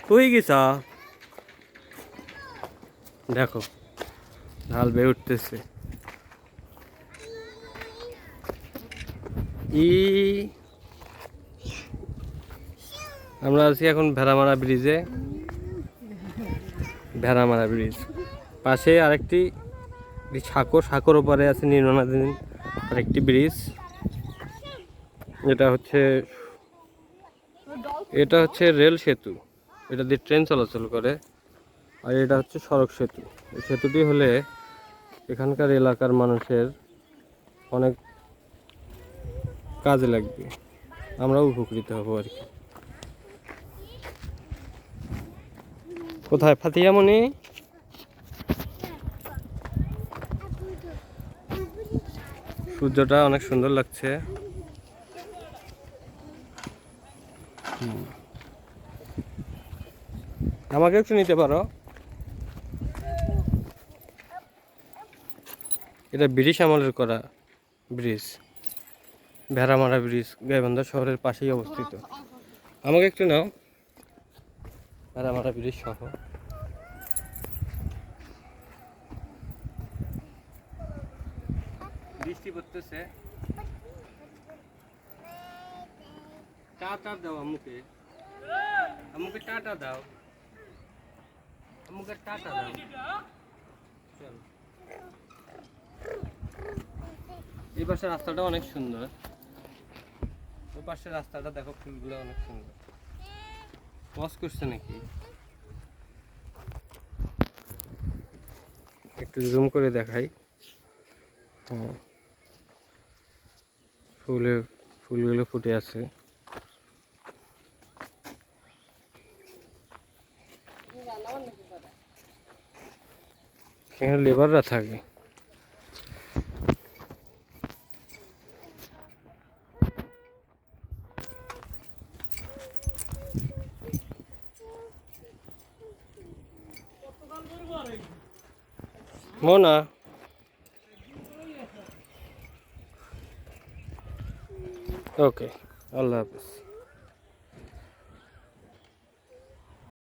কই গেছা? দেখো ঢাল বেয়ে উঠতেছে। আমরা আছি এখন ভেড়ামারা ব্রিজে। ভেড়ামারা ব্রিজ পাশে আরেকটি সাঁকোর ওপারে আছে নির্মাণাধীন আরেকটি ব্রিজ। এটা হচ্ছে রেল সেতু, এটা দিয়ে ট্রেন চলাচল করে। আর এটা হচ্ছে সড়ক সেতু। এই সেতুটি হলে এখানকার এলাকার মানুষের অনেক কাজে লাগবে, আমরাও উপকৃত হব আর কি। কোথায় ফাতিয়ামণি? সূর্যটা অনেক সুন্দর লাগছে। আমাকে একটু নিতে পারো? এটা ব্রিটিশ আমলের করা ব্রিজ, ভেড়ামারা ব্রিজ গাইবান্ধা শহরের পাশেই অবস্থিত। আমাকে একটু নাও, ভেড়ামারা ব্রিজ সহ। বৃষ্টি পড়তেছে। টাটা দাও আম্মুকে, আম্মুকে টাটা দাও, আম্মুকে টাটা দাও। চলো, এই পাশে রাস্তাটা অনেক সুন্দর। ওই পাশের রাস্তাটা দেখো, ফুলগুলো অনেক সুন্দর। পজ করছে নাকি? একটু জুম করে দেখাই। হ্যাঁ, ফুলগুলো ফুটে আছে। এখানে লেবাররা থাকে। মোনা, ওকে, আল্লাহ হাফেজ।